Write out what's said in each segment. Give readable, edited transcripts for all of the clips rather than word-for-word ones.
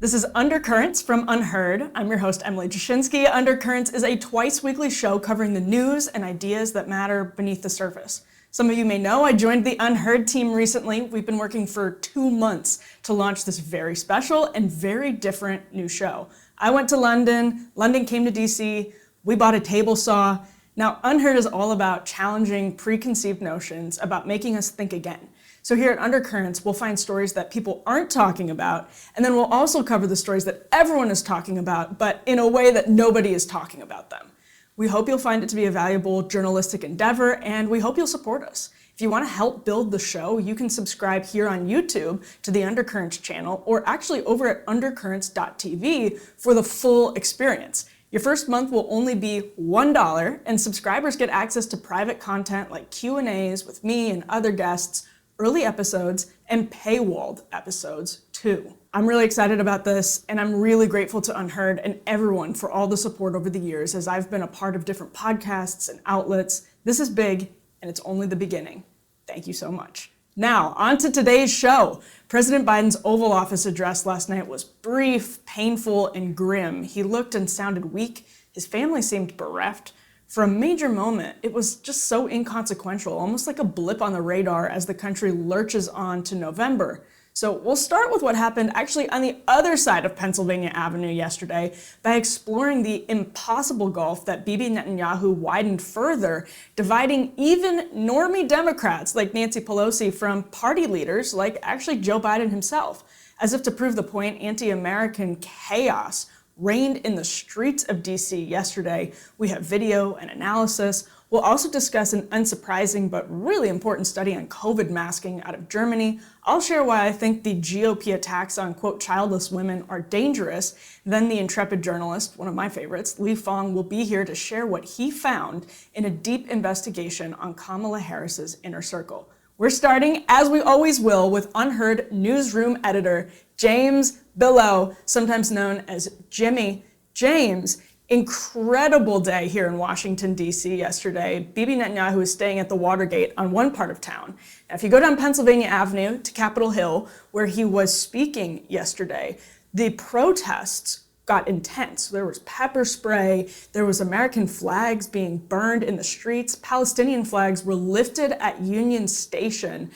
This is Undercurrents from UnHerd. I'm your host, Emily Jashinsky. Undercurrents is a twice-weekly show covering the news and ideas that matter beneath the surface. Some of you may know I joined the UnHerd team recently. We've been working for 2 months to launch this very special and very different new show. I went to London, London came to DC, we bought a table saw. Now, UnHerd is all about challenging preconceived notions, about making us think again. So here at Undercurrents, we'll find stories that people aren't talking about, and then we'll also cover the stories that everyone is talking about, but in a way that nobody is talking about them. We hope you'll find it to be a valuable journalistic endeavor, and we hope you'll support us. If you want to help build the show, you can subscribe here on YouTube to the Undercurrents channel, or actually over at undercurrents.tv for the full experience. Your first month will only be $1, and subscribers get access to private content like Q&As with me and other guests, early episodes, and paywalled episodes too. I'm really excited about this, and I'm really grateful to UnHerd and everyone for all the support over the years as I've been a part of different podcasts and outlets. This is big, and it's only the beginning. Thank you so much. Now, on to today's show. President Biden's Oval Office address last night was brief, painful, and grim. He looked and sounded weak. His family seemed bereft. For a major moment, it was just so inconsequential, almost like a blip on the radar as the country lurches on to November. So we'll start with what happened actually on the other side of Pennsylvania Avenue yesterday by exploring the impossible gulf that Bibi Netanyahu widened further, dividing even normie Democrats like Nancy Pelosi from party leaders like actually Joe Biden himself. As if to prove the point, anti-American chaos reigned in the streets of DC yesterday. We have video and analysis. We'll also discuss an unsurprising but really important study on COVID masking out of Germany. I'll share why I think the GOP attacks on, quote, childless women are dangerous. Then the intrepid journalist, one of my favorites, Fang, will be here to share what he found in a deep investigation on Kamala Harris's inner circle. We're starting, as we always will, with UnHerd Newsroom editor James Billow, sometimes known as Jimmy. James, incredible day here in Washington, D.C. yesterday. Bibi Netanyahu is staying at the Watergate on one part of town. Now, if you go down Pennsylvania Avenue to Capitol Hill, where he was speaking yesterday, the protests got intense. There was pepper spray, there was American flags being burned in the streets, Palestinian flags were lifted at Union Station,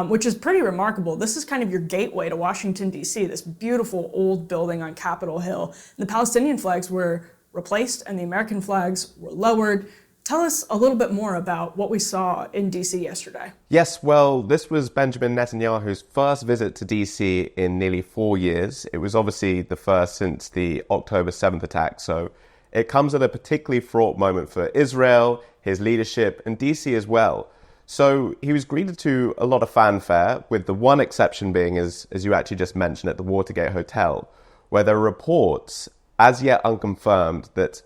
which is pretty remarkable. This is kind of your gateway to Washington, D.C., this beautiful old building on Capitol Hill. The Palestinian flags were replaced and the American flags were lowered. Tell us a little bit more about what we saw in D.C. yesterday. Yes, well, this was Benjamin Netanyahu's first visit to D.C. in nearly 4 years. It was obviously the first since the October 7th attack, so it comes at a particularly fraught moment for Israel, his leadership, and D.C. as well. So he was greeted to a lot of fanfare, with the one exception being, as you actually just mentioned, at the Watergate Hotel, where there are reports, as yet unconfirmed, that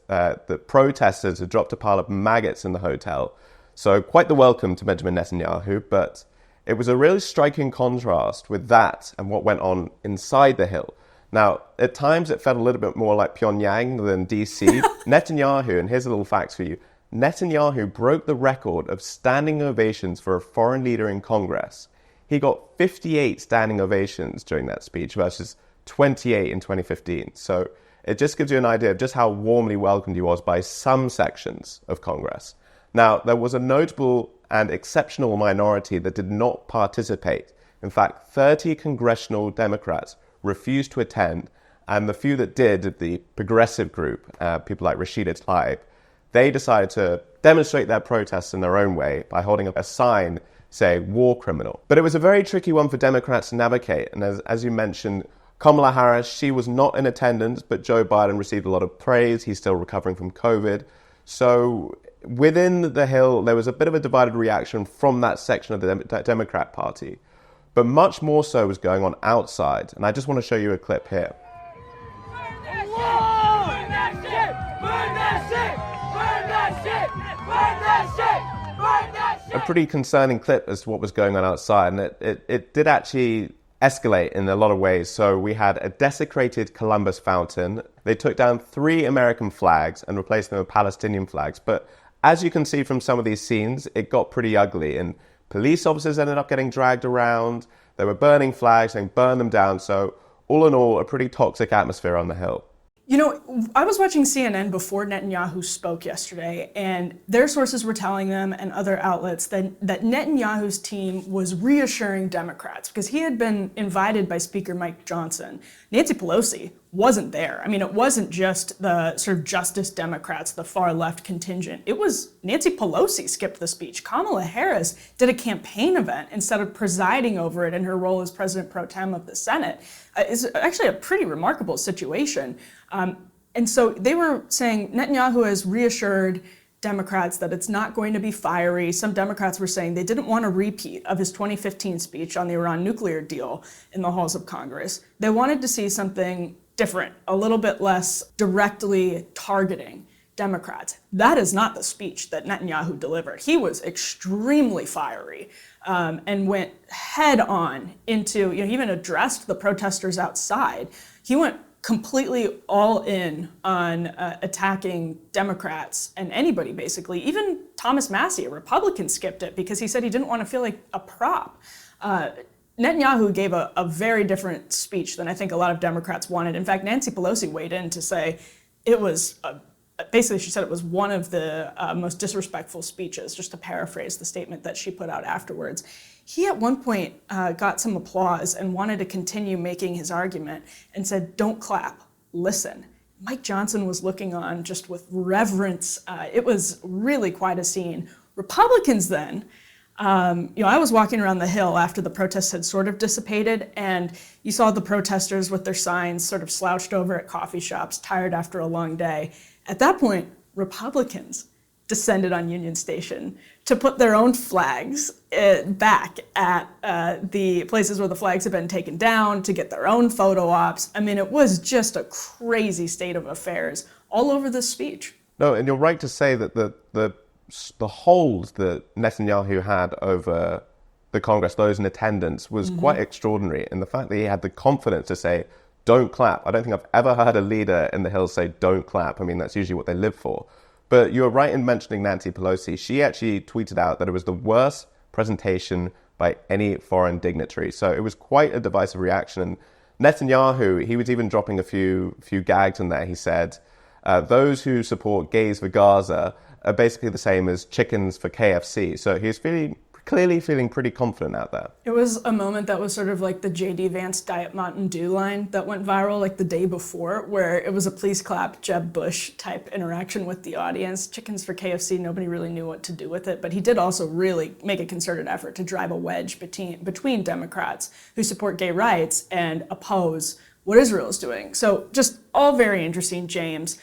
protesters had dropped a pile of maggots in the hotel. So quite the welcome to Benjamin Netanyahu, but it was a really striking contrast with that and what went on inside the Hill. Now, at times it felt a little bit more like Pyongyang than DC. Netanyahu, and here's a little facts for you, Netanyahu broke the record of standing ovations for a foreign leader in Congress. He got 58 standing ovations during that speech versus 28 in 2015. So it just gives you an idea of just how warmly welcomed he was by some sections of Congress. Now, there was a notable and exceptional minority that did not participate. In fact, 30 congressional Democrats refused to attend, and the few that did, the progressive group, people like Rashida Tlaib, they decided to demonstrate their protests in their own way by holding up a sign saying war criminal. But it was a very tricky one for Democrats to navigate, and as you mentioned, Kamala Harris, she was not in attendance, but Joe Biden received a lot of praise. He's still recovering from COVID. So within the Hill, there was a bit of a divided reaction from that section of the Democrat Party. But much more so was going on outside. And I just want to show you a clip here. A pretty concerning clip as to what was going on outside. And it did actually escalate in a lot of ways. So we had a desecrated Columbus fountain. They took down 3 American flags and replaced them with Palestinian flags. But as you can see from some of these scenes, it got pretty ugly. And police officers ended up getting dragged around. They were burning flags, saying burn them down. So all in all, a pretty toxic atmosphere on the Hill. You know, I was watching CNN before Netanyahu spoke yesterday, and their sources were telling them and other outlets that Netanyahu's team was reassuring Democrats because he had been invited by Speaker Mike Johnson. Nancy Pelosi wasn't there. I mean, it wasn't just the sort of Justice Democrats, the far left contingent. It was Nancy Pelosi skipped the speech. Kamala Harris did a campaign event instead of presiding over it in her role as President pro tem of the Senate. It's actually a pretty remarkable situation. And so they were saying Netanyahu has reassured Democrats that it's not going to be fiery. Some Democrats were saying they didn't want a repeat of his 2015 speech on the Iran nuclear deal in the halls of Congress. They wanted to see something different, a little bit less directly targeting Democrats. That is not the speech that Netanyahu delivered. He was extremely fiery and went head on into, he even addressed the protesters outside. He went completely all in on attacking Democrats and anybody, basically. Even Thomas Massie, a Republican, skipped it because he said he didn't want to feel like a prop. Netanyahu gave a very different speech than I think a lot of Democrats wanted. In fact, Nancy Pelosi weighed in to say it was, basically she said it was one of the most disrespectful speeches, just to paraphrase the statement that she put out afterwards. He at one point got some applause and wanted to continue making his argument and said, "Don't clap, listen." Mike Johnson was looking on just with reverence. It was really quite a scene. Republicans then, I was walking around the Hill after the protests had sort of dissipated, and you saw the protesters with their signs sort of slouched over at coffee shops, tired after a long day. At that point, Republicans descended on Union Station to put their own flags back at the places where the flags had been taken down, to get their own photo ops. I mean, it was just a crazy state of affairs all over this speech. No, and you're right to say that the hold that Netanyahu had over the Congress, those in attendance, was quite extraordinary. And the fact that he had the confidence to say, "Don't clap." I don't think I've ever heard a leader in the Hill say, "Don't clap." I mean, that's usually what they live for. But you were right in mentioning Nancy Pelosi. She actually tweeted out that it was the worst presentation by any foreign dignitary. So it was quite a divisive reaction. And Netanyahu, he was even dropping a few gags in there. He said, those who support gays for Gaza are basically the same as chickens for KFC. So he was clearly feeling pretty confident out there. It was a moment that was sort of like the J.D. Vance Diet Mountain Dew line that went viral like the day before, where it was a please clap Jeb Bush type interaction with the audience. Chickens for KFC, nobody really knew what to do with it, but he did also really make a concerted effort to drive a wedge between Democrats who support gay rights and oppose what Israel is doing. So just all very interesting, James.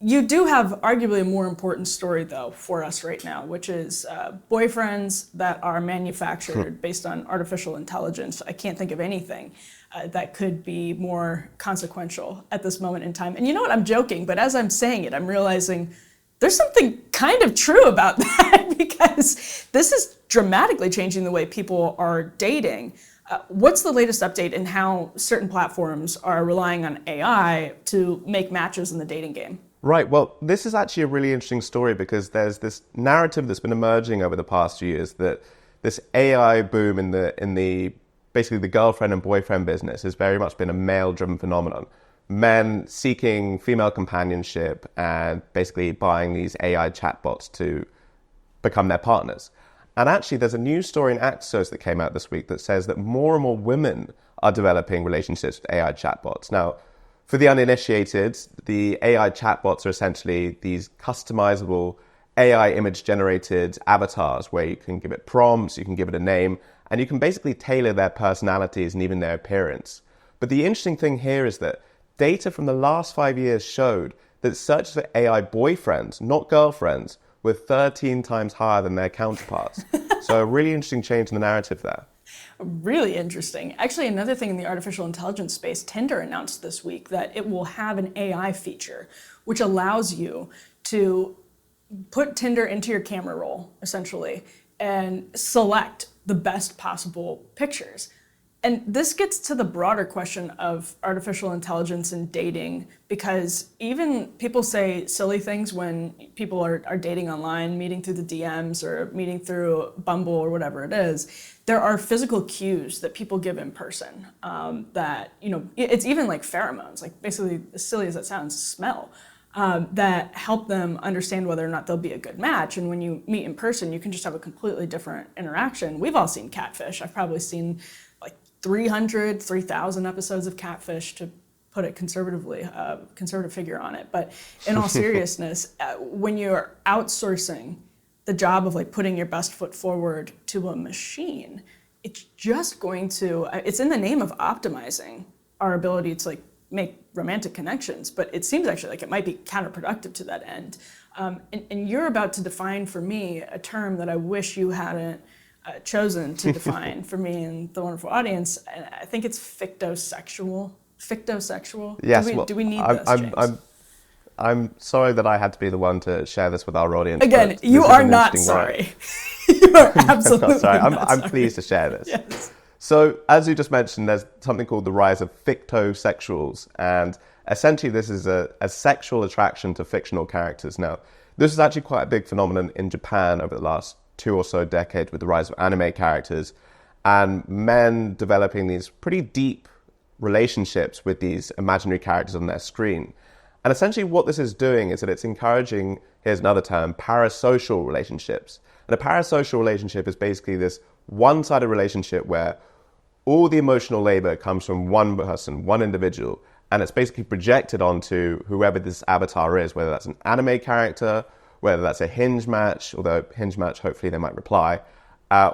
You do have arguably a more important story, though, for us right now, which is boyfriends that are manufactured based on artificial intelligence. I can't think of anything that could be more consequential at this moment in time. And you know what? I'm joking, but as I'm saying it, I'm realizing there's something kind of true about that because this is dramatically changing the way people are dating. What's the latest update in how certain platforms are relying on AI to make matches in the dating game? Right. Well, this is actually a really interesting story because there's this narrative that's been emerging over the past few years that this AI boom in the basically the girlfriend and boyfriend business has very much been a male-driven phenomenon. Men seeking female companionship and basically buying these AI chatbots to become their partners. And actually, there's a news story in Axios that came out this week that says that more and more women are developing relationships with AI chatbots. Now, for the uninitiated, the AI chatbots are essentially these customizable AI image-generated avatars where you can give it prompts, you can give it a name, and you can basically tailor their personalities and even their appearance. But the interesting thing here is that data from the last 5 years showed that searches for AI boyfriends, not girlfriends, were 13 times higher than their counterparts. So a really interesting change in the narrative there. Really interesting. Actually, another thing in the artificial intelligence space, Tinder announced this week that it will have an AI feature, which allows you to put Tinder into your camera roll, essentially, and select the best possible pictures. And this gets to the broader question of artificial intelligence and dating, because even people say silly things when people are dating online, meeting through the DMs or meeting through Bumble or whatever it is. There are physical cues that people give in person that, it's even like pheromones, like basically, as silly as that sounds, smell, that help them understand whether or not they'll be a good match. And when you meet in person, you can just have a completely different interaction. We've all seen Catfish. I've probably seen 3,000 episodes of Catfish, to put it conservatively, conservative figure on it. But in all seriousness, when you're outsourcing the job of putting your best foot forward to a machine, it's just going to, it's in the name of optimizing our ability to make romantic connections, but it seems actually like it might be counterproductive to that end. And you're about to define for me a term that I wish you hadn't chosen to define for me and the wonderful audience. And I think it's fictosexual. Fictosexual? Yes. Do we need this, James? I'm sorry that I had to be the one to share this with our audience. Again, you are not sorry. You are absolutely not sorry. not I'm pleased to share this. Yes. So, as you just mentioned, there's something called the rise of fictosexuals, and essentially this is a sexual attraction to fictional characters. Now, this is actually quite a big phenomenon in Japan over the last 2 or so decades with the rise of anime characters and men developing these pretty deep relationships with these imaginary characters on their screen. And essentially what this is doing is that it's encouraging, here's another term, parasocial relationships. And a parasocial relationship is basically this one-sided relationship where all the emotional labor comes from one person, one individual, and it's basically projected onto whoever this avatar is, whether that's an anime character, whether that's a Hinge match, although Hinge match, hopefully they might reply,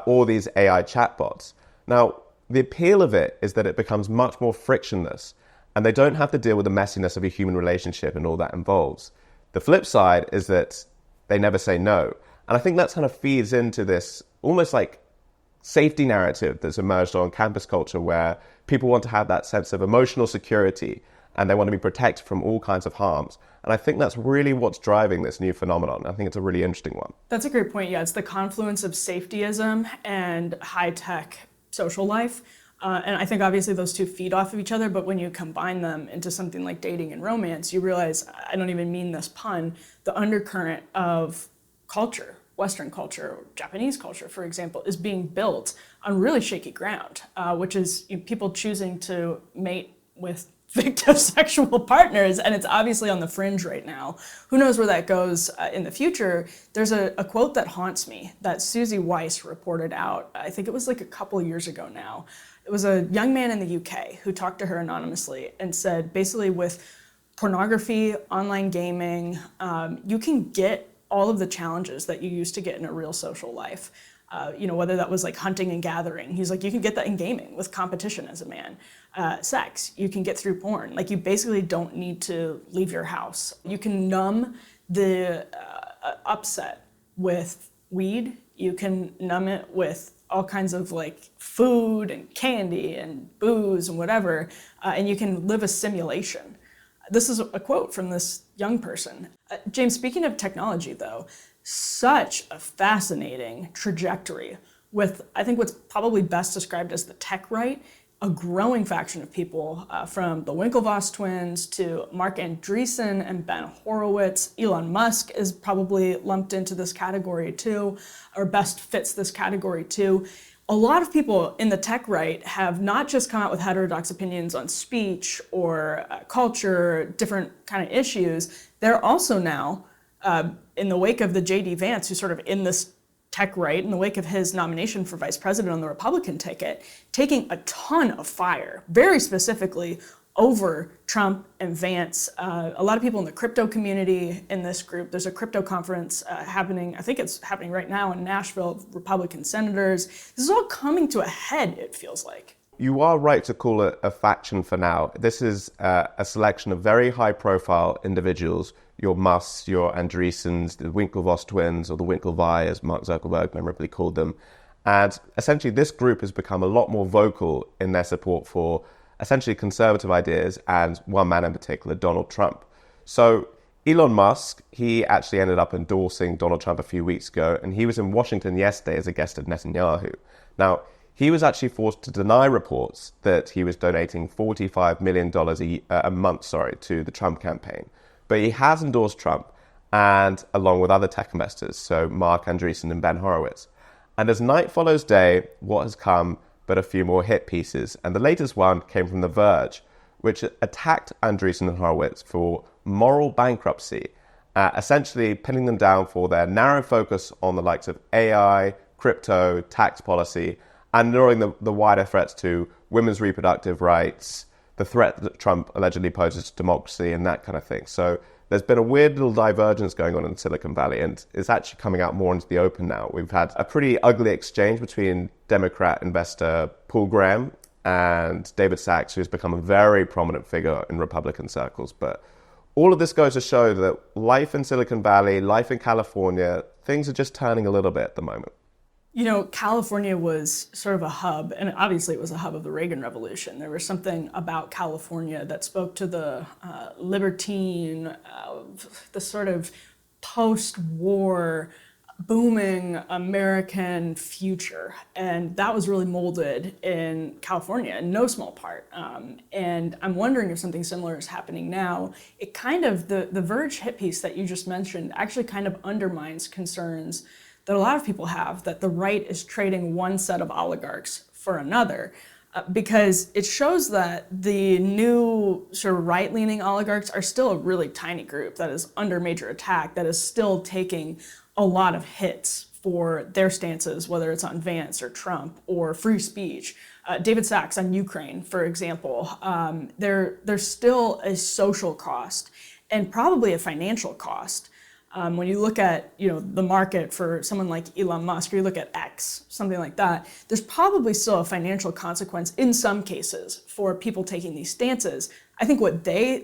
or these AI chatbots. Now, the appeal of it is that it becomes much more frictionless, and they don't have to deal with the messiness of a human relationship and all that involves. The flip side is that they never say no. And I think that kind of feeds into this almost like safety narrative that's emerged on campus culture, where people want to have that sense of emotional security and they want to be protected from all kinds of harms. And I think that's really what's driving this new phenomenon. I think it's a really interesting one. That's a great point. Yeah, it's the confluence of safetyism and high-tech social life. And I think obviously those two feed off of each other, but when you combine them into something like dating and romance, you realize, I don't even mean this pun, the undercurrent of culture, Western culture, Japanese culture, for example, is being built on really shaky ground, which is people choosing to mate with fictosexual partners, and it's obviously on the fringe right now. Who knows where that goes in the future? There's a quote that haunts me that Susie Weiss reported out. I think it was a couple of years ago now. It was a young man in the UK who talked to her anonymously and said, basically with pornography, online gaming, you can get all of the challenges that you used to get in a real social life. Whether that was hunting and gathering. He's you can get that in gaming with competition as a man. Sex, you can get through porn. You basically don't need to leave your house. You can numb the upset with weed. You can numb it with all kinds of food and candy and booze and whatever, and you can live a simulation. This is a quote from this young person. James, speaking of technology though, such a fascinating trajectory with, I think, what's probably best described as the tech right, a growing faction of people from the Winklevoss twins to Mark Andreessen and Ben Horowitz. Elon Musk is probably lumped into this category too, or best fits this category too. A lot of people in the tech right have not just come out with heterodox opinions on speech or culture, different kind of issues. They're also now, in the wake of the J.D. Vance, who's sort of in this tech right, in the wake of his nomination for vice president on the Republican ticket, taking a ton of fire, very specifically over Trump and Vance. A lot of people in the crypto community in this group, there's a crypto conference happening, I think it's happening right now in Nashville, Republican senators. This is all coming to a head, it feels like. You are right to call it a faction for now. This is a selection of very high-profile individuals, your Musks, your Andreessens, the Winklevoss twins, or the Winklevi, as Mark Zuckerberg memorably called them. And essentially, this group has become a lot more vocal in their support for essentially conservative ideas, and one man in particular, Donald Trump. So Elon Musk, he actually ended up endorsing Donald Trump a few weeks ago, and he was in Washington yesterday as a guest of Netanyahu. Now, he was actually forced to deny reports that he was donating $45 million a month to the Trump campaign. But he has endorsed Trump, and along with other tech investors, so Mark Andreessen and Ben Horowitz. And as night follows day, what has come but a few more hit pieces? And the latest one came from The Verge, which attacked Andreessen and Horowitz for moral bankruptcy, essentially pinning them down for their narrow focus on the likes of AI, crypto, tax policy, and ignoring the wider threats to women's reproductive rights, the threat that Trump allegedly poses to democracy, and that kind of thing. So there's been a weird little divergence going on in Silicon Valley, and it's actually coming out more into the open now. We've had a pretty ugly exchange between Democrat investor Paul Graham and David Sachs, who's become a very prominent figure in Republican circles. But all of this goes to show that life in Silicon Valley, life in California, things are just turning a little bit at the moment. You know, California was sort of a hub, and obviously it was a hub of the Reagan Revolution. There was something about California that spoke to the libertine, the sort of post-war, booming American future. And that was really molded in California, in no small part. And I'm wondering if something similar is happening now. It kind of, the Verge hit piece that you just mentioned actually kind of undermines concerns that a lot of people have, that the right is trading one set of oligarchs for another, because it shows that the new sort of right-leaning oligarchs are still a really tiny group that is under major attack, that is still taking a lot of hits for their stances, whether it's on Vance or Trump or free speech. David Sachs on Ukraine, for example, there's still a social cost and probably a financial cost. When you look at, the market for someone like Elon Musk, or you look at X, something like that, there's probably still a financial consequence in some cases for people taking these stances. I think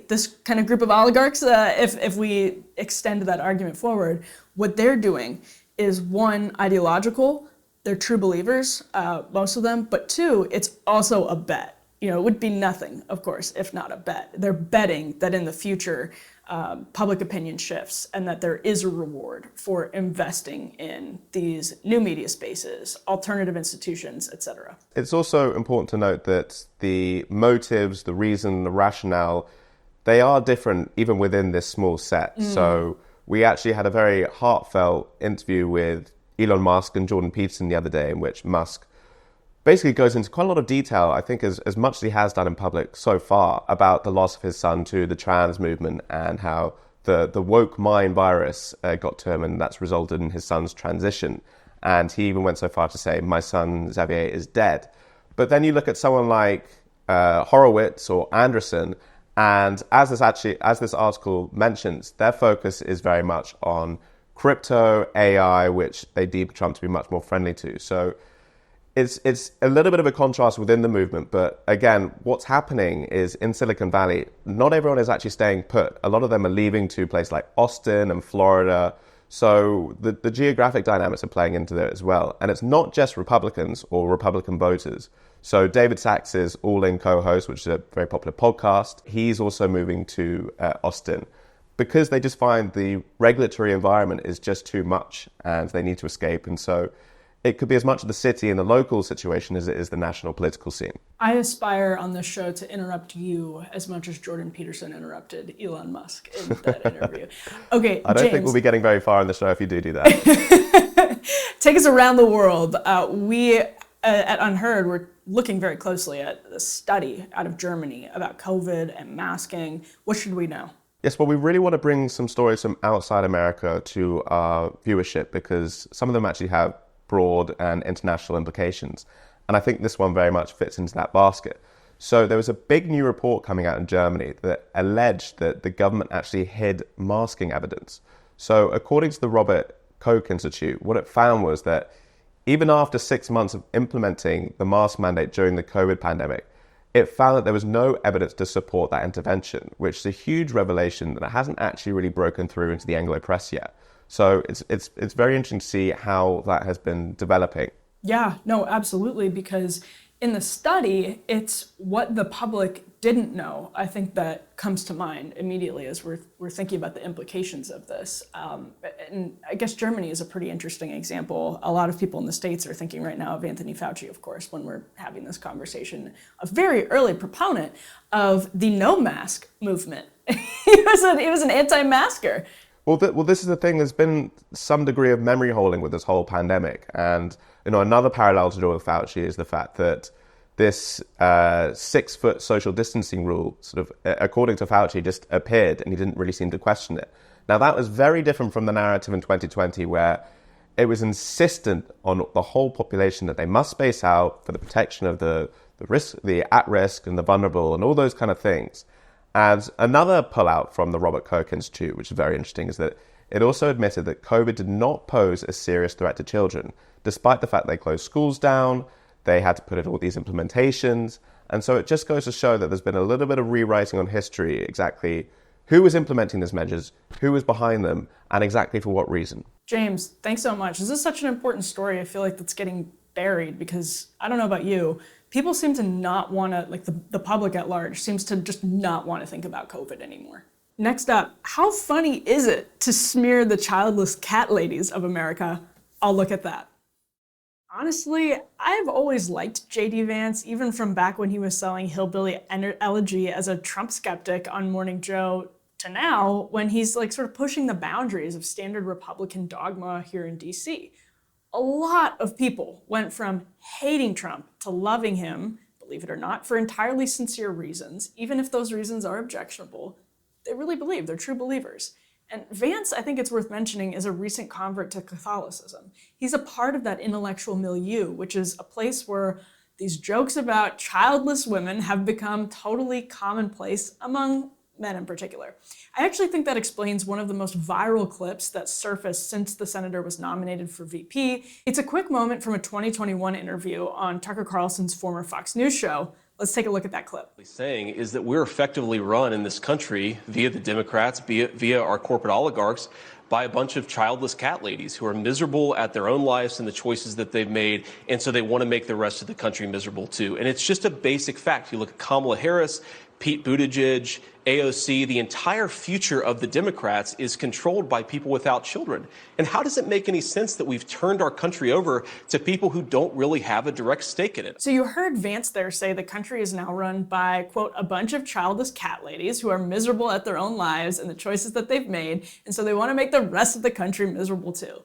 this kind of group of oligarchs, if we extend that argument forward, what they're doing is, one, ideological. They're true believers, most of them, but two, it's also a bet. It would be nothing, of course, if not a bet. They're betting that in the future, public opinion shifts and that there is a reward for investing in these new media spaces, alternative institutions, etc. It's also important to note that the motives, the reason, the rationale, they are different even within this small set. So we actually had a very heartfelt interview with Elon Musk and Jordan Peterson the other day, in which Musk basically goes into quite a lot of detail, I think as much as he has done in public so far, about the loss of his son to the trans movement and how the woke mind virus got to him, and that's resulted in his son's transition. And he even went so far to say, my son Xavier is dead. But then you look at someone like Horowitz or Andreessen, and as this article mentions, their focus is very much on crypto, AI, which they deem Trump to be much more friendly to. So it's a little bit of a contrast within the movement, but again, what's happening is in Silicon Valley, not everyone is actually staying put. A lot of them are leaving to places like Austin and Florida. So the geographic dynamics are playing into there as well. And it's not just Republicans or Republican voters. So David Sachs's All In co-host, which is a very popular podcast, he's also moving to Austin because they just find the regulatory environment is just too much and they need to escape. And so it could be as much of the city and the local situation as it is the national political scene. I aspire on this show to interrupt you as much as Jordan Peterson interrupted Elon Musk in that interview. Okay, I don't think we'll be getting very far on the show if you do that. Take us around the world. We at UnHerd, we're looking very closely at a study out of Germany about COVID and masking. What should we know? Yes, well, we really want to bring some stories from outside America to our viewership because some of them actually have broad and international implications. And I think this one very much fits into that basket. So there was a big new report coming out in Germany that alleged that the government actually hid masking evidence. So according to the Robert Koch Institute, what it found was that even after 6 months of implementing the mask mandate during the COVID pandemic, it found that there was no evidence to support that intervention, which is a huge revelation that hasn't actually really broken through into the Anglo press yet. So it's very interesting to see how that has been developing. Yeah, no, absolutely, because In the study, it's what the public didn't know, I think, that comes to mind immediately as we're thinking about the implications of this. And I guess Germany is a pretty interesting example. A lot of people in the States are thinking right now of Anthony Fauci, of course, when we're having this conversation, a very early proponent of the no mask movement. he was an anti-masker. Well, this is the thing. There's been some degree of memory holding with this whole pandemic. And, another parallel to draw with Fauci is the fact that this 6-foot social distancing rule, sort of, according to Fauci, just appeared and he didn't really seem to question it. Now, that was very different from the narrative in 2020 where it was insistent on the whole population that they must space out for the protection of the at-risk and the vulnerable and all those kind of things. And another pullout from the Robert Koch Institute, which is very interesting, is that it also admitted that COVID did not pose a serious threat to children, despite the fact they closed schools down, they had to put in all these implementations. And so it just goes to show that there's been a little bit of rewriting on history, exactly who was implementing these measures, who was behind them, and exactly for what reason. James, thanks so much. This is such an important story. I feel like that's getting buried because, I don't know about you, people seem to not want to, like the public at large seems to just not want to think about COVID anymore. Next up, how funny is it to smear the childless cat ladies of America? I'll look at that. Honestly, I've always liked J.D. Vance, even from back when he was selling Hillbilly Elegy as a Trump skeptic on Morning Joe to now when he's sort of pushing the boundaries of standard Republican dogma here in DC. A lot of people went from hating Trump to loving him, believe it or not, for entirely sincere reasons, even if those reasons are objectionable. They really believe, they're true believers. And Vance, I think it's worth mentioning, is a recent convert to Catholicism. He's a part of that intellectual milieu, which is a place where these jokes about childless women have become totally commonplace among men in particular. I actually think that explains one of the most viral clips that surfaced since the senator was nominated for VP. It's a quick moment from a 2021 interview on Tucker Carlson's former Fox News show. Let's take a look at that clip. Saying is that we're effectively run in this country via the Democrats, via our corporate oligarchs, by a bunch of childless cat ladies who are miserable at their own lives and the choices that they've made, and so they want to make the rest of the country miserable too. And it's just a basic fact. You look at Kamala Harris, Pete Buttigieg, AOC, the entire future of the Democrats is controlled by people without children. And how does it make any sense that we've turned our country over to people who don't really have a direct stake in it? So you heard Vance there say the country is now run by, quote, a bunch of childless cat ladies who are miserable at their own lives and the choices that they've made, and so they want to make the rest of the country miserable too.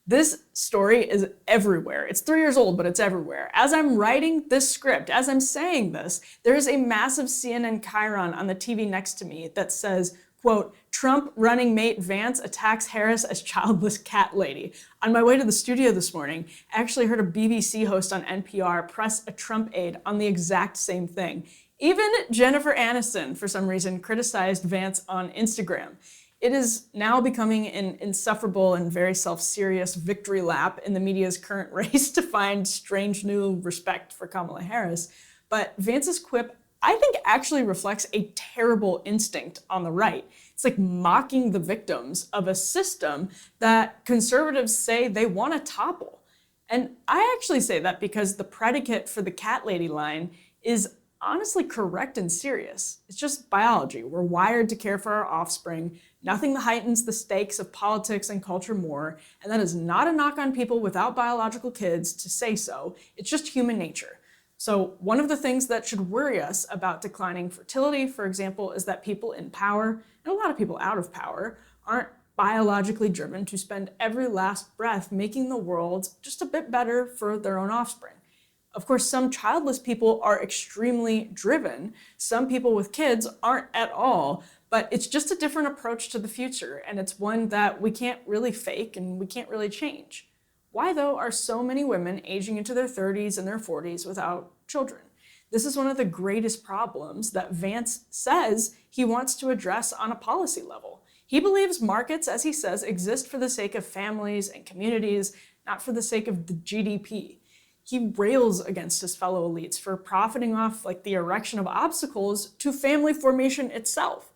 This story is everywhere. It's 3 years old, but it's everywhere. As I'm writing this script, as I'm saying this, there is a massive CNN chyron on the TV next to me that says, quote, Trump running mate Vance attacks Harris as childless cat lady. On my way to the studio this morning, I actually heard a BBC host on NPR press a Trump aide on the exact same thing. Even Jennifer Aniston, for some reason, criticized Vance on Instagram. It is now becoming an insufferable and very self-serious victory lap in the media's current race to find strange new respect for Kamala Harris. But Vance's quip, I think, actually reflects a terrible instinct on the right. It's like mocking the victims of a system that conservatives say they want to topple. And I actually say that because the predicate for the cat lady line is honestly correct and serious. It's just biology. We're wired to care for our offspring. Nothing that heightens the stakes of politics and culture more, and that is not a knock on people without biological kids to say so. It's just human nature. So one of the things that should worry us about declining fertility, for example, is that people in power, and a lot of people out of power, aren't biologically driven to spend every last breath making the world just a bit better for their own offspring. Of course, some childless people are extremely driven. Some people with kids aren't at all, but it's just a different approach to the future, and it's one that we can't really fake and we can't really change. Why, though, are so many women aging into their 30s and their 40s without children? This is one of the greatest problems that Vance says he wants to address on a policy level. He believes markets, as he says, exist for the sake of families and communities, not for the sake of the GDP. He rails against his fellow elites for profiting off the erection of obstacles to family formation itself.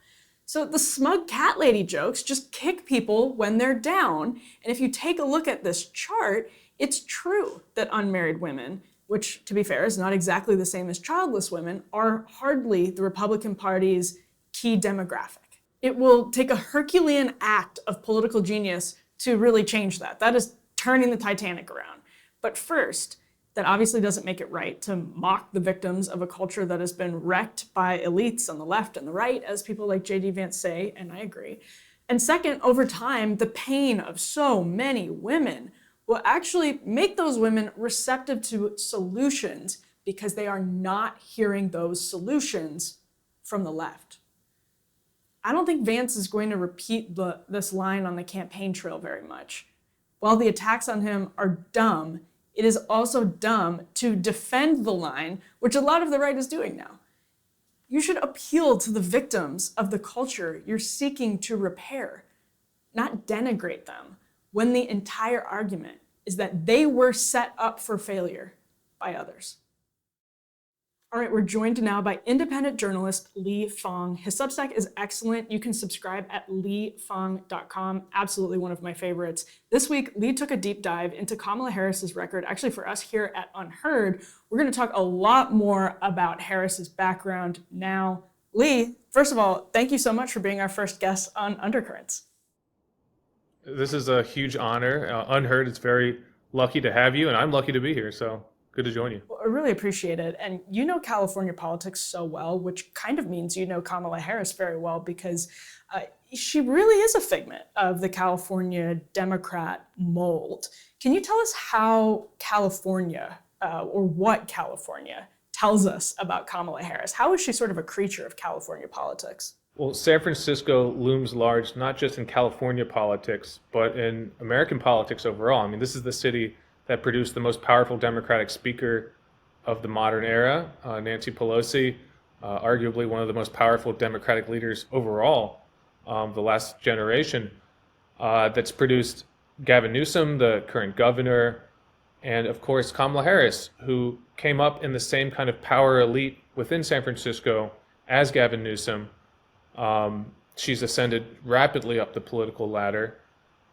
So the smug cat lady jokes just kick people when they're down. And if you take a look at this chart, it's true that unmarried women which, to be fair, is not exactly the same as childless women, are hardly the Republican Party's key demographic. It will take a Herculean act of political genius to really change that. That is turning the Titanic around. But first, that obviously doesn't make it right to mock the victims of a culture that has been wrecked by elites on the left and the right, as people like J.D. Vance say, and I agree. And second, over time, the pain of so many women will actually make those women receptive to solutions because they are not hearing those solutions from the left. I don't think Vance is going to repeat this line on the campaign trail very much. While the attacks on him are dumb, it is also dumb to defend the line, which a lot of the right is doing now. You should appeal to the victims of the culture you're seeking to repair, not denigrate them, when the entire argument is that they were set up for failure by others. All right, we're joined now by independent journalist Lee Fang. His Substack is excellent. You can subscribe at leefang.com. Absolutely one of my favorites. This week, Lee took a deep dive into Kamala Harris's record. Actually, for us here at UnHerd, we're going to talk a lot more about Harris's background now. Lee, first of all, thank you so much for being our first guest on Undercurrents. This is a huge honor. UnHerd is very lucky to have you, and I'm lucky to be here. So good to join you. Well, I really appreciate it. And you know California politics so well, which kind of means you know Kamala Harris very well, because she really is a figment of the California Democrat mold. Can you tell us how California, or what California tells us about Kamala Harris? How is she sort of a creature of California politics? Well, San Francisco looms large, not just in California politics, but in American politics overall. I mean, this is the city that produced the most powerful Democratic speaker of the modern era, Nancy Pelosi, arguably one of the most powerful Democratic leaders overall, the last generation, that's produced Gavin Newsom, the current governor, and of course Kamala Harris, who came up in the same kind of power elite within San Francisco as Gavin Newsom. She's ascended rapidly up the political ladder,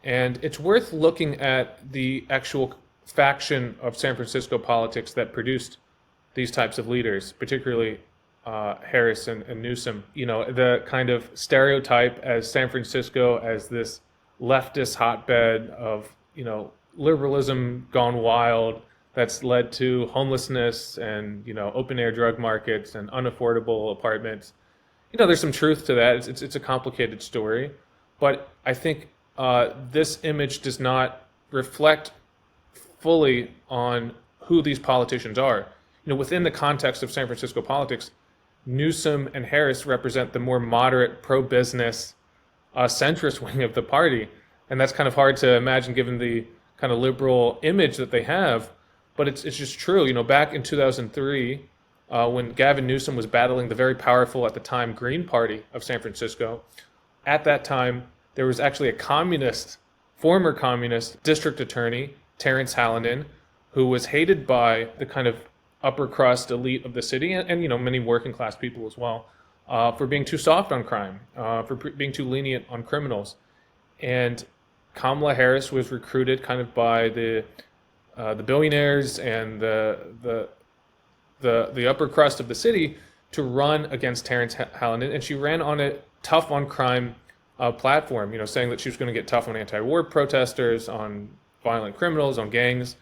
and it's worth looking at the actual faction of San Francisco politics that produced these types of leaders, particularly Harris and Newsom. You know, the kind of stereotype as San Francisco as this leftist hotbed of, you know, liberalism gone wild that's led to homelessness and, you know, open air drug markets and unaffordable apartments. You know, there's some truth to that. It's a complicated story, but I think this image does not reflect fully on who these politicians are. You know, within the context of San Francisco politics, Newsom and Harris represent the more moderate, pro-business, centrist wing of the party, and that's kind of hard to imagine given the kind of liberal image that they have. But it's just true. You know, back in 2003, when Gavin Newsom was battling the very powerful at the time Green Party of San Francisco, at that time there was actually a former communist district attorney, Terrence Hallinan, who was hated by the kind of upper crust elite of the city and you know, many working class people as well, for being too soft on crime, for being too lenient on criminals. And Kamala Harris was recruited kind of by the billionaires and the upper crust of the city to run against Terrence Hallinan, and she ran on a tough on crime platform, you know, saying that she was going to get tough on anti-war protesters, on violent criminals, on gangs.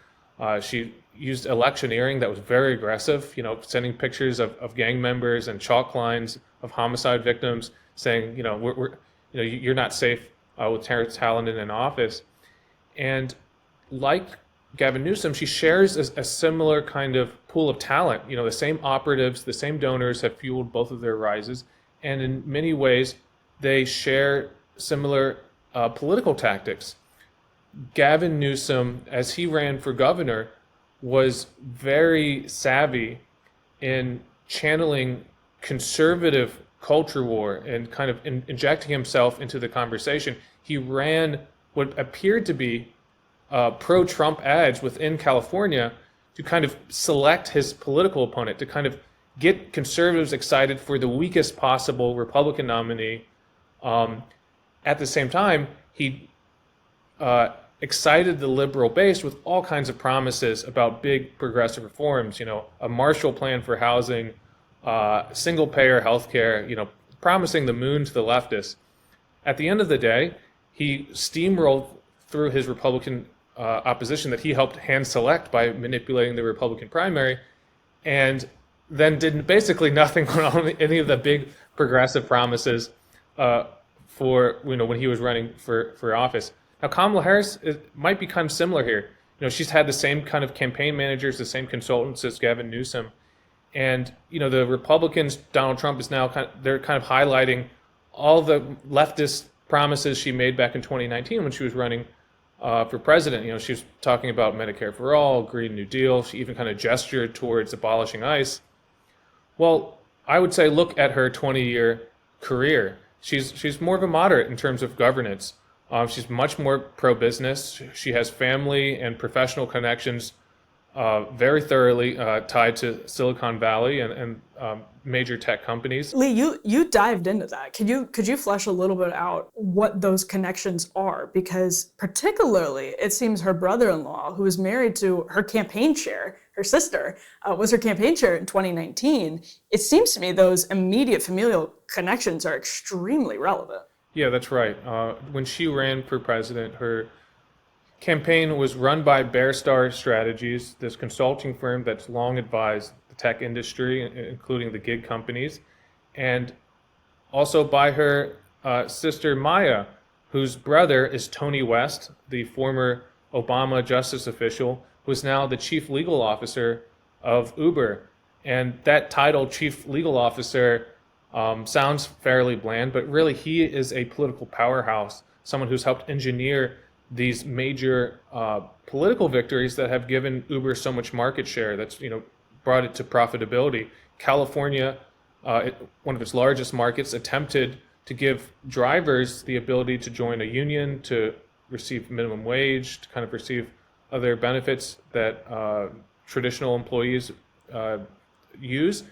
She used electioneering that was very aggressive, you know, sending pictures of gang members and chalk lines of homicide victims, saying, you know, you're not safe with Terrence Hallinan in office. And like Gavin Newsom, she shares a similar kind of pool of talent. You know, the same operatives, the same donors have fueled both of their rises, and in many ways, they share similar political tactics. Gavin Newsom, as he ran for governor, was very savvy in channeling conservative culture war and kind of injecting himself into the conversation. He ran what appeared to be pro-Trump ads within California to kind of select his political opponent, to kind of get conservatives excited for the weakest possible Republican nominee. At the same time, he excited the liberal base with all kinds of promises about big progressive reforms, a Marshall Plan for housing, single-payer healthcare, promising the moon to the leftists. At the end of the day, he steamrolled through his Republican opposition that he helped hand select by manipulating the Republican primary, and then did basically nothing on any of the big progressive promises for when he was running for office. Now, Kamala Harris might be kind of similar here. She's had the same kind of campaign managers, the same consultants as Gavin Newsom, and the Republicans, Donald Trump is now they're kind of highlighting all the leftist promises she made back in 2019 when she was running for president. She was talking about Medicare for all, Green New Deal. She even kind of gestured towards abolishing ICE. Well, I would say look at her 20-year career. She's more of a moderate in terms of governance. She's much more pro-business. She has family and professional connections very thoroughly tied to Silicon Valley and major tech companies. Lee, you dived into that. Could you flesh a little bit out what those connections are? Because particularly, it seems her brother-in-law, who was married to her campaign chair, her sister, was her campaign chair in 2019. It seems to me those immediate familial connections are extremely relevant. Yeah, that's right. When she ran for president, her campaign was run by Bear Star Strategies, this consulting firm that's long advised the tech industry, including the gig companies, and also by her sister Maya, whose brother is Tony West, the former Obama justice official, who is now the chief legal officer of Uber. And that title, chief legal officer, sounds fairly bland, but really he is a political powerhouse, someone who's helped engineer these major political victories that have given Uber so much market share, that's brought it to profitability. California, one of its largest markets, attempted to give drivers the ability to join a union, to receive minimum wage, to kind of receive other benefits that traditional employees use.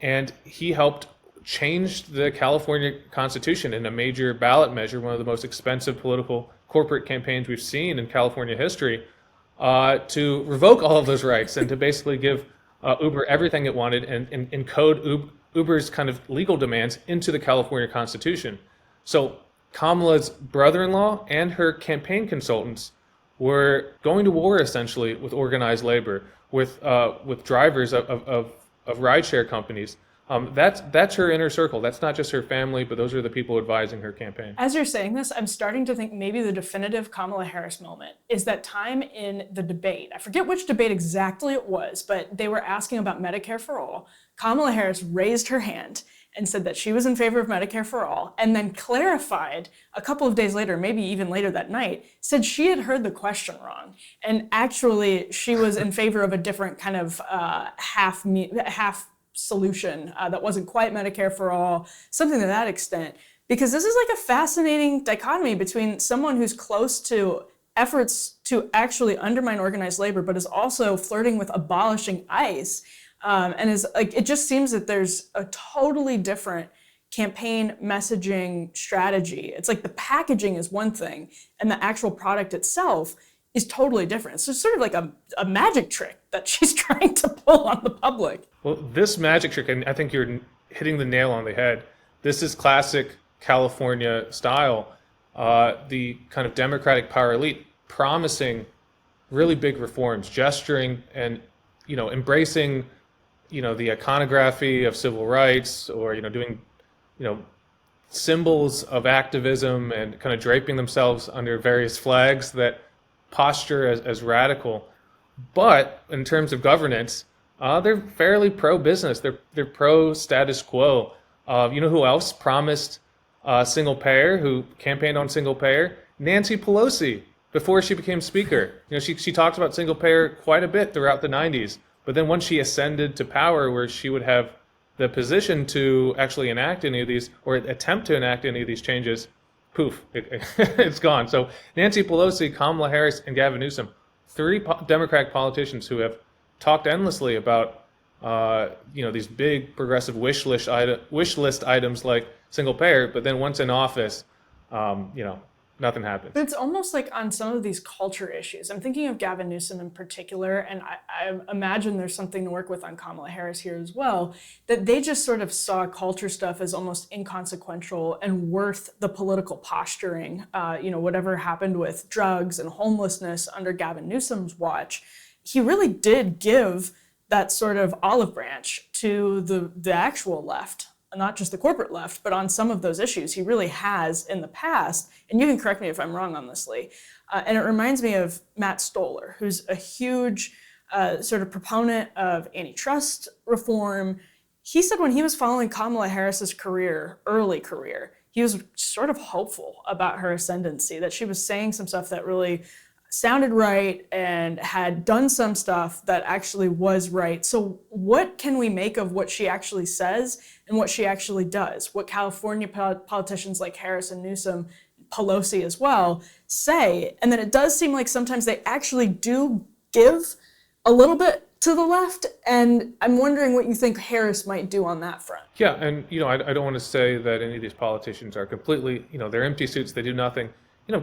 And he helped change the California Constitution in a major ballot measure, one of the most expensive political corporate campaigns we've seen in California history, to revoke all of those rights and to basically give Uber everything it wanted and encode Uber's kind of legal demands into the California Constitution. So Kamala's brother-in-law and her campaign consultants were going to war essentially with organized labor, with drivers of rideshare companies. That's her inner circle. That's not just her family, but those are the people advising her campaign. As you're saying this, I'm starting to think maybe the definitive Kamala Harris moment is that time in the debate. I forget which debate exactly it was, but they were asking about Medicare for all. Kamala Harris raised her hand and said that she was in favor of Medicare for all, and then clarified a couple of days later, maybe even later that night, said she had heard the question wrong. And actually, she was in favor of a different kind of half solution that wasn't quite Medicare for all, something to that extent. Because this is like a fascinating dichotomy between someone who's close to efforts to actually undermine organized labor, but is also flirting with abolishing ICE. And is like, it just seems that there's a totally different campaign messaging strategy. It's like the packaging is one thing and the actual product itself is totally different. So it's sort of like a magic trick that she's trying to pull on the public. Well, this magic trick, and I think you're hitting the nail on the head. This is classic California style. The kind of Democratic power elite promising really big reforms, gesturing and, embracing, the iconography of civil rights, or, doing, symbols of activism and kind of draping themselves under various flags that posture as radical. But in terms of governance, they're fairly pro-business. They're pro-status quo. You know who else promised single payer, who campaigned on single payer? Nancy Pelosi, before she became speaker. She talked about single payer quite a bit throughout the 90s. But then once she ascended to power, where she would have the position to actually enact any of these, or attempt to enact any of these changes, poof, it's gone. So Nancy Pelosi, Kamala Harris, and Gavin Newsom, three Democratic politicians who have talked endlessly about these big progressive wish list items like single payer, but then once in office, nothing happens. But it's almost like on some of these culture issues. I'm thinking of Gavin Newsom in particular, and I imagine there's something to work with on Kamala Harris here as well, that they just sort of saw culture stuff as almost inconsequential and worth the political posturing. Whatever happened with drugs and homelessness under Gavin Newsom's watch, he really did give that sort of olive branch to the actual left. Not just the corporate left, but on some of those issues, he really has in the past. And you can correct me if I'm wrong on this, Lee. And it reminds me of Matt Stoller, who's a huge sort of proponent of antitrust reform. He said when he was following Kamala Harris's early career, he was sort of hopeful about her ascendancy, that she was saying some stuff that really sounded right and had done some stuff that actually was right. So what can we make of what she actually says and what she actually does? What California politicians like Harris and Newsom, Pelosi as well, say? And then it does seem like sometimes they actually do give a little bit to the left. And I'm wondering what you think Harris might do on that front. Yeah, and I don't want to say that any of these politicians are completely, they're empty suits, they do nothing.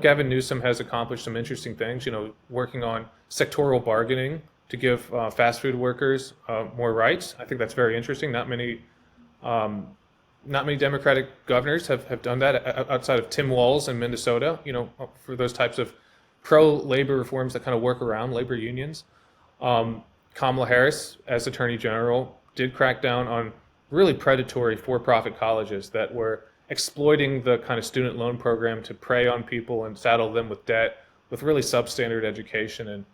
Gavin Newsom has accomplished some interesting things, working on sectoral bargaining to give fast food workers more rights. I think that's very interesting. Not many Democratic governors have done that outside of Tim Walz in Minnesota, for those types of pro-labor reforms that kind of work around labor unions. Kamala Harris, as Attorney General, did crack down on really predatory for-profit colleges that were exploiting the kind of student loan program to prey on people and saddle them with debt, with really substandard education. And,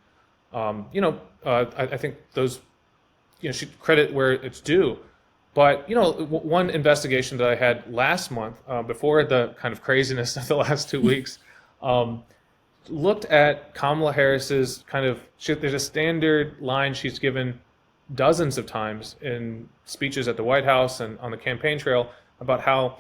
I think those, should credit where it's due. But, one investigation that I had last month, before the kind of craziness of the last 2 weeks, looked at Kamala Harris's there's a standard line she's given dozens of times in speeches at the White House and on the campaign trail about how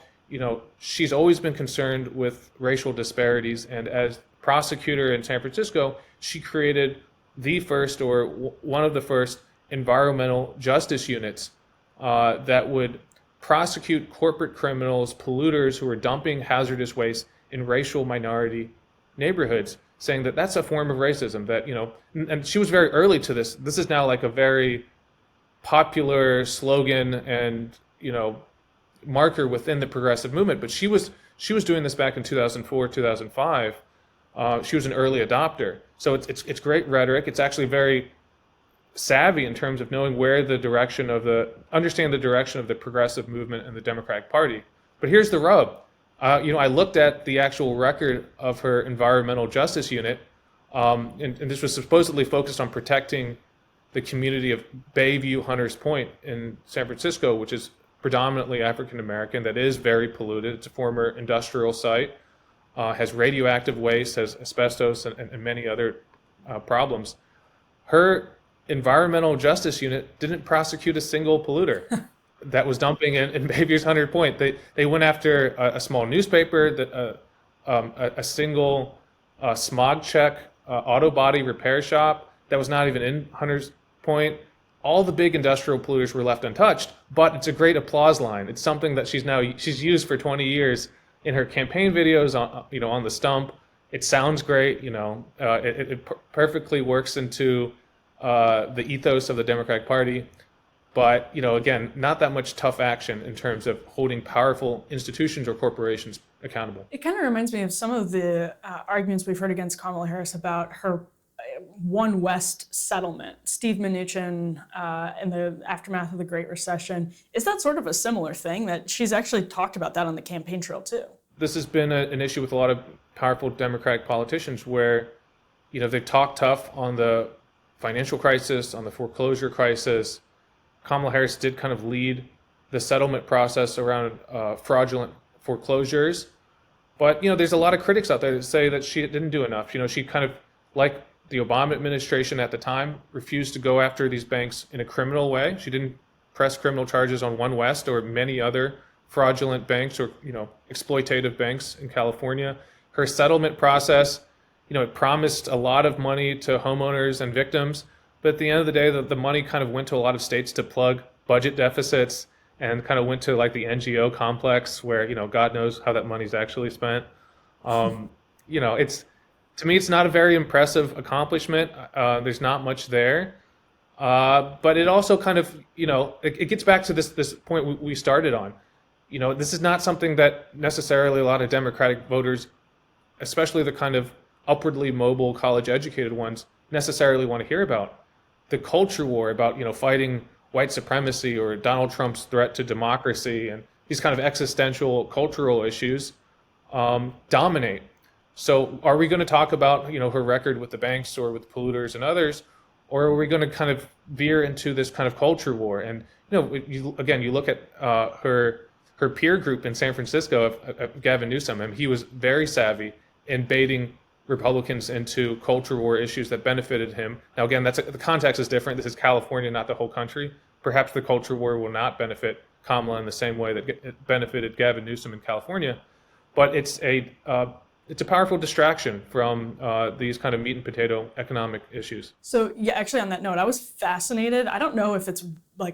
she's always been concerned with racial disparities, and as prosecutor in San Francisco, she created the first or one of the first environmental justice units that would prosecute corporate criminals, polluters who are dumping hazardous waste in racial minority neighborhoods, saying that that's a form of racism. That and she was very early to this. This is now like a very popular slogan and marker within the progressive movement, but she was doing this back in 2004, 2005. She was an early adopter, so it's great rhetoric. It's actually very savvy in terms of knowing understand the direction of the progressive movement and the Democratic Party. But here's the rub. I looked at the actual record of her environmental justice unit, and this was supposedly focused on protecting the community of Bayview Hunters Point in San Francisco, which is predominantly African American, that is very polluted. It's a former industrial site, has radioactive waste, has asbestos, and many other problems. Her environmental justice unit didn't prosecute a single polluter that was dumping in Bayview's Hunter Point. They went after a small newspaper, that a single smog check auto body repair shop that was not even in Hunter's Point. All the big industrial polluters were left untouched, but it's a great applause line. It's something that she's used for 20 years in her campaign videos on the stump. It sounds great, it perfectly works into the ethos of the Democratic Party. But, again, not that much tough action in terms of holding powerful institutions or corporations accountable. It kind of reminds me of some of the arguments we've heard against Kamala Harris about her One West settlement. Steve Mnuchin in the aftermath of the Great Recession. Is that sort of a similar thing, that she's actually talked about that on the campaign trail too? This has been an issue with a lot of powerful Democratic politicians where, they've talked tough on the financial crisis, on the foreclosure crisis. Kamala Harris did kind of lead the settlement process around fraudulent foreclosures. But, there's a lot of critics out there that say that she didn't do enough. She kind of, like the Obama administration at the time, refused to go after these banks in a criminal way. She didn't press criminal charges on One West or many other fraudulent banks or, exploitative banks in California. Her settlement process, it promised a lot of money to homeowners and victims, but at the end of the day, the money kind of went to a lot of states to plug budget deficits and kind of went to like the NGO complex where, God knows how that money's actually spent. to me, it's not a very impressive accomplishment. There's not much there. But it also kind of, it gets back to this point we started on. This is not something that necessarily a lot of Democratic voters, especially the kind of upwardly mobile, college-educated ones, necessarily want to hear about. The culture war about, fighting white supremacy or Donald Trump's threat to democracy and these kind of existential cultural issues dominate. So are we going to talk about, her record with the banks or with polluters and others, or are we going to kind of veer into this kind of culture war? And, you look at her peer group in San Francisco of Gavin Newsom, and he was very savvy in baiting Republicans into culture war issues that benefited him. Now, again, the context is different. This is California, not the whole country. Perhaps the culture war will not benefit Kamala in the same way that it benefited Gavin Newsom in California. But it's a powerful distraction from these kind of meat and potato economic issues. So yeah, actually on that note, I was fascinated. I don't know if it's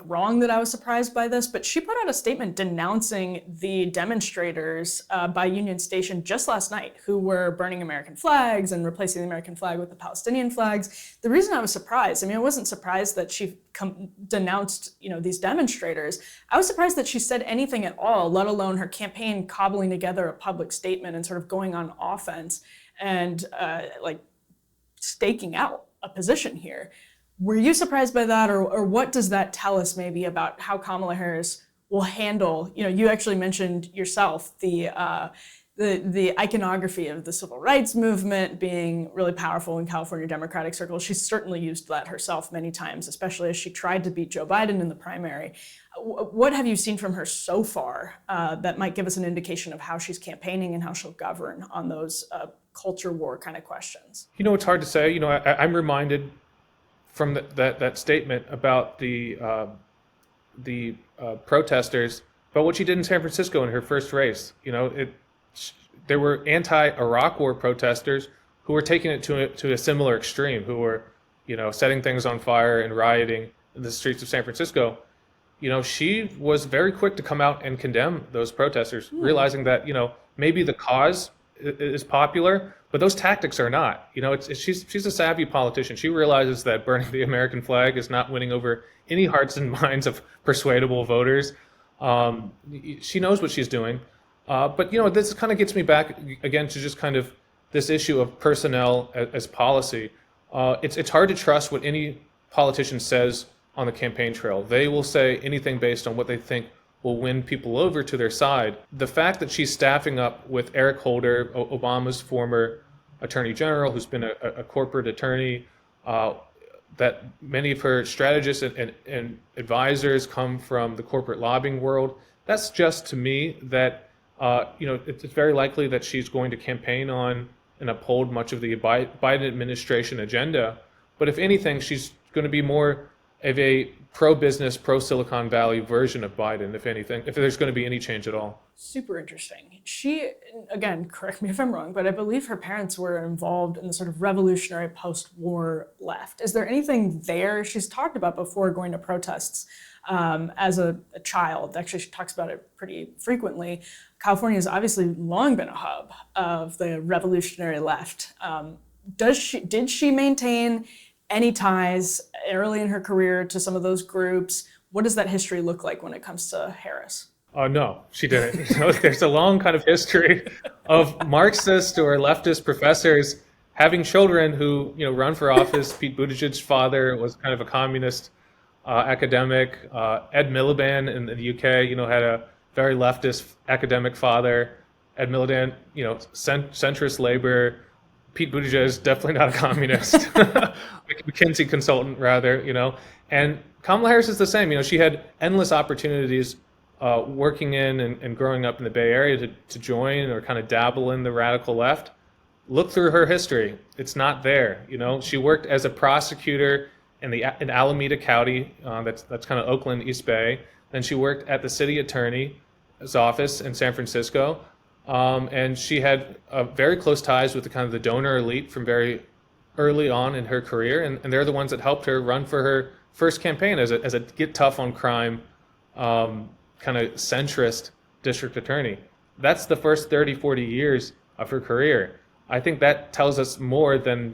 wrong that I was surprised by this, but she put out a statement denouncing the demonstrators by Union Station just last night who were burning American flags and replacing the American flag with the Palestinian flags. The reason I was surprised, I wasn't surprised that she denounced, these demonstrators. I was surprised that she said anything at all, let alone her campaign cobbling together a public statement and sort of going on offense and staking out a position here. Were you surprised by that, or what does that tell us maybe about how Kamala Harris will handle, you actually mentioned yourself the iconography of the civil rights movement being really powerful in California Democratic circles. She's certainly used that herself many times, especially as she tried to beat Joe Biden in the primary. What have you seen from her so far that might give us an indication of how she's campaigning and how she'll govern on those culture war kind of questions? It's hard to say. I'm reminded from that statement about the protesters, about what she did in San Francisco in her first race. There were anti-Iraq war protesters who were taking it to a similar extreme, who were, setting things on fire and rioting in the streets of San Francisco. She was very quick to come out and condemn those protesters, realizing that, maybe the cause is popular, but those tactics are not. She's a savvy politician. She realizes that burning the American flag is not winning over any hearts and minds of persuadable voters. She knows what she's doing. But this kind of gets me back again to just kind of this issue of personnel as policy. It's hard to trust what any politician says on the campaign trail. They will say anything based on what they think will win people over to their side. The fact that she's staffing up with Eric Holder, Obama's former attorney general, who's been a corporate attorney, that many of her strategists and advisors come from the corporate lobbying world, that suggests to me that it's very likely that she's going to campaign on and uphold much of the Biden administration agenda. But if anything, she's going to be more of a pro-business, pro-Silicon Valley version of Biden, if anything, if there's going to be any change at all. Super interesting. She, again, correct me if I'm wrong, but I believe her parents were involved in the sort of revolutionary post-war left. Is there anything there? She's talked about before going to protests as a child. Actually, she talks about it pretty frequently. California has obviously long been a hub of the revolutionary left. Did she maintain any ties early in her career to some of those groups? What does that history look like when it comes to Harris? No, she didn't. There's a long kind of history of Marxist or leftist professors having children who, run for office. Pete Buttigieg's father was kind of a communist academic. Ed Miliband in the UK, had a very leftist academic father. Ed Miliband, centrist labor. Pete Buttigieg is definitely not a communist. McKinsey consultant, rather, And Kamala Harris is the same. She had endless opportunities working in and growing up in the Bay Area to join or kind of dabble in the radical left. Look through her history. It's not there. She worked as a prosecutor in Alameda County, that's kind of Oakland, East Bay. Then she worked at the city attorney's office in San Francisco. And she had very close ties with the donor elite from very early on in her career, and they're the ones that helped her run for her first campaign as a get tough on crime, kind of centrist district attorney. That's the first 30, 40 years of her career. I think that tells us more than,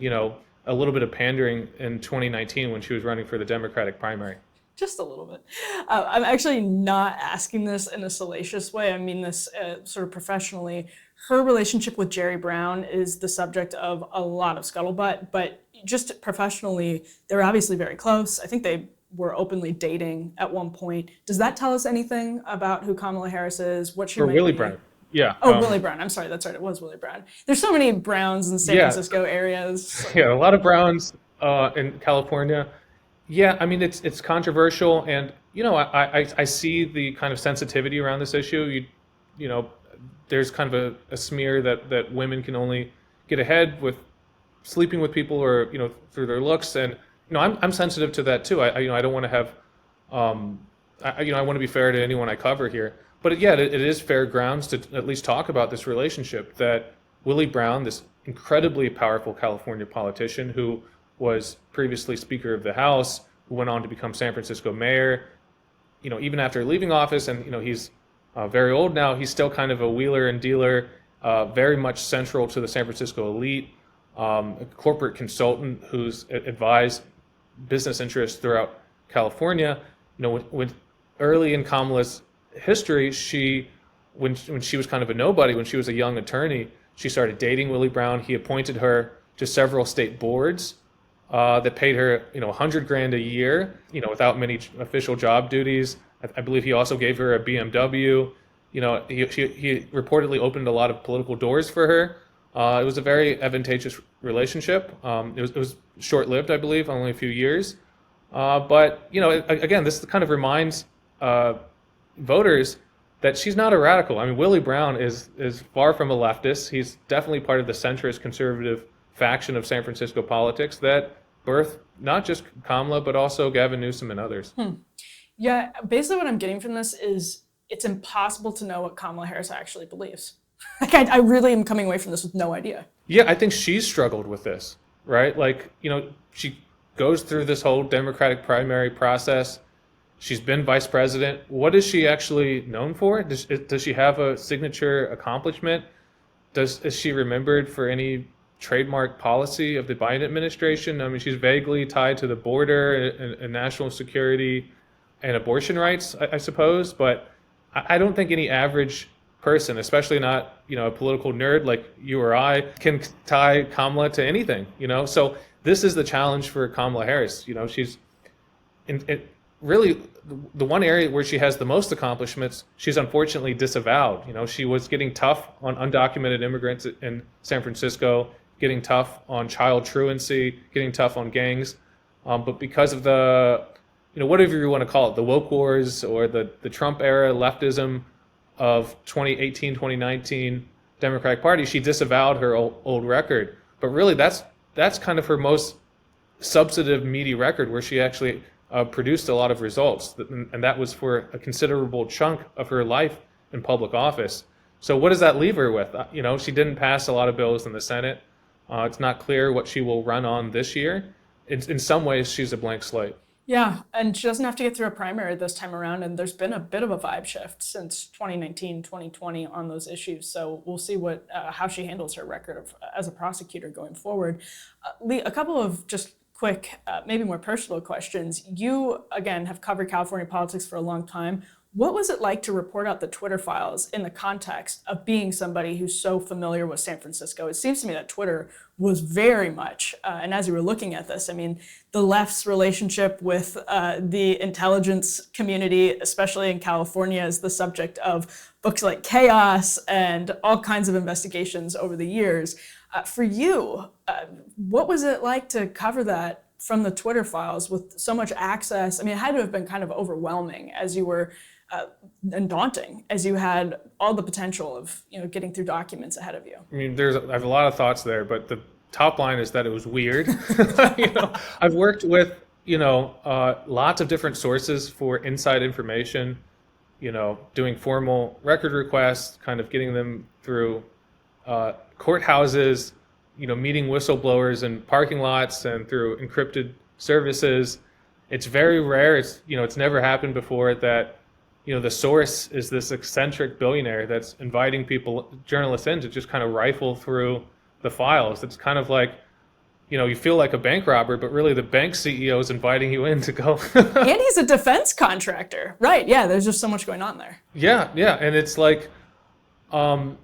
a little bit of pandering in 2019 when she was running for the Democratic primary. Just a little bit. I'm actually not asking this in a salacious way. I mean this sort of professionally. Her relationship with Jerry Brown is the subject of a lot of scuttlebutt, but just professionally, they're obviously very close. I think they were openly dating at one point. Does that tell us anything about who Kamala Harris is, what she might Willie be? Brown. Yeah. Oh, Willie Brown. I'm sorry. That's right. It was Willie Brown. There's so many Browns in San Francisco areas. Yeah, a lot of Browns in California. Yeah, I mean, it's controversial, and I see the kind of sensitivity around this issue. There's kind of a smear that women can only get ahead with sleeping with people or through their looks, and I'm sensitive to that too. I don't want to have I want to be fair to anyone I cover here, but it is fair grounds to at least talk about this relationship that Willie Brown, this incredibly powerful California politician who was previously Speaker of the House, who went on to become San Francisco mayor, even after leaving office, and he's very old now, he's still kind of a wheeler and dealer, very much central to the San Francisco elite, a corporate consultant who's advised business interests throughout California. When early in Kamala's history, when she was kind of a nobody, when she was a young attorney, she started dating Willie Brown. He appointed her to several state boards that paid her, $100,000 a year, without many official job duties. I believe he also gave her a BMW. He reportedly opened a lot of political doors for her. It was a very advantageous relationship. It was short-lived, I believe, only a few years. But again, this kind of reminds voters that she's not a radical. I mean, Willie Brown is far from a leftist. He's definitely part of the centrist conservative faction of San Francisco politics that birthed not just Kamala, but also Gavin Newsom and others. Yeah, basically what I'm getting from this is it's impossible to know what Kamala Harris actually believes. Like, I really am coming away from this with no idea. Yeah, I think she's struggled with this, right? Like, she goes through this whole Democratic primary process. She's been vice president. What is she actually known for? Does she have a signature accomplishment? Is she remembered for any trademark policy of the Biden administration? I mean, she's vaguely tied to the border and national security and abortion rights, I suppose. But I don't think any average person, especially not a political nerd like you or I, can tie Kamala to anything. So this is the challenge for Kamala Harris. She's really the one area where she has the most accomplishments. She's unfortunately disavowed. She was getting tough on undocumented immigrants in San Francisco, getting tough on child truancy, getting tough on gangs, but because of the whatever you want to call it, the woke wars or the Trump era leftism of 2018, 2019 Democratic Party, she disavowed her old record. But really, that's kind of her most substantive, meaty record, where she actually produced a lot of results, and that was for a considerable chunk of her life in public office. So what does that leave her with? She didn't pass a lot of bills in the Senate. It's not clear what she will run on this year. In some ways, she's a blank slate. Yeah, and she doesn't have to get through a primary this time around, and there's been a bit of a vibe shift since 2019, 2020 on those issues. So we'll see how she handles her record as a prosecutor going forward. Lee, a couple of just quick, maybe more personal questions. You, again, have covered California politics for a long time. What was it like to report out the Twitter files in the context of being somebody who's so familiar with San Francisco? It seems to me that Twitter was very much, and as you were looking at this, I mean, the left's relationship with the intelligence community, especially in California, is the subject of books like Chaos and all kinds of investigations over the years. For you, what was it like to cover that from the Twitter files with so much access? I mean, it had to have been kind of overwhelming as you were and daunting as you had all the potential of getting through documents ahead of you. I mean, I have a lot of thoughts there, but the top line is that it was weird. I've worked with lots of different sources for inside information. Doing formal record requests, kind of getting them through courthouses, meeting whistleblowers in parking lots and through encrypted services. It's very rare. It's never happened before that the source is this eccentric billionaire that's inviting journalists in to just kind of rifle through the files. It's kind of like, you feel like a bank robber, but really the bank CEO is inviting you in to go. And he's a defense contractor. Right, yeah, there's just so much going on there. Yeah, and it's like, I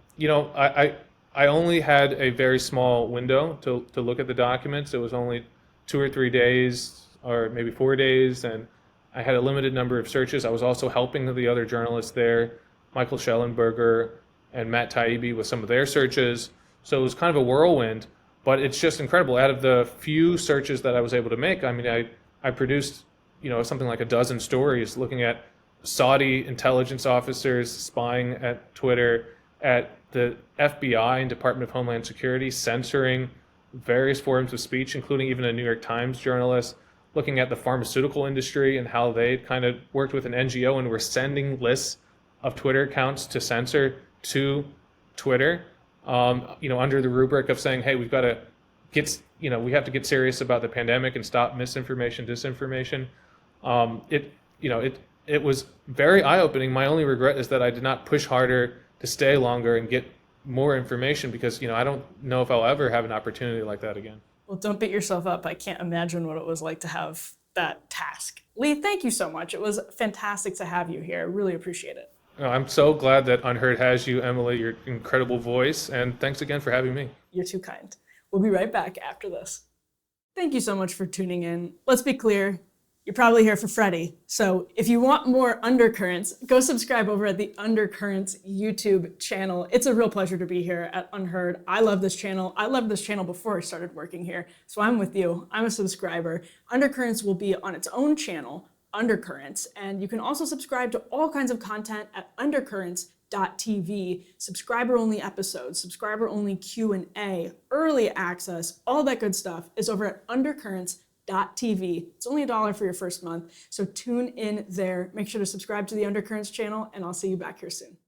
only had a very small window to look at the documents. It was only 2 or 3 days, or maybe 4 days, and I had a limited number of searches. I was also helping the other journalists there, Michael Schellenberger and Matt Taibbi, with some of their searches. So it was kind of a whirlwind. But it's just incredible. Out of the few searches that I was able to make, I mean, I produced, something like a dozen stories looking at Saudi intelligence officers spying at Twitter, at the FBI and Department of Homeland Security censoring various forms of speech, including even a New York Times journalist, looking at the pharmaceutical industry and how they kind of worked with an NGO and were sending lists of Twitter accounts to censor to Twitter. Under the rubric of saying, hey, we've got to we have to get serious about the pandemic and stop misinformation, disinformation. It was very eye-opening. My only regret is that I did not push harder to stay longer and get more information, because, I don't know if I'll ever have an opportunity like that again. Well, don't beat yourself up. I can't imagine what it was like to have that task. Lee, thank you so much. It was fantastic to have you here. I really appreciate it. I'm so glad that UnHerd has you, Emily, your incredible voice, and thanks again for having me. You're too kind. We'll be right back after this. Thank you so much for tuning in. Let's be clear, you're probably here for Freddie. So if you want more Undercurrents, go subscribe over at the Undercurrents YouTube channel. It's a real pleasure to be here at UnHerd. I love this channel. I loved this channel before I started working here. So I'm with you. I'm a subscriber. Undercurrents will be on its own channel, Undercurrents, and you can also subscribe to all kinds of content at undercurrents.tv, subscriber-only episodes, subscriber-only Q&A, early access, all that good stuff is over at undercurrents.tv. It's only $1 for your first month, so tune in there. Make sure to subscribe to the Undercurrents channel, and I'll see you back here soon.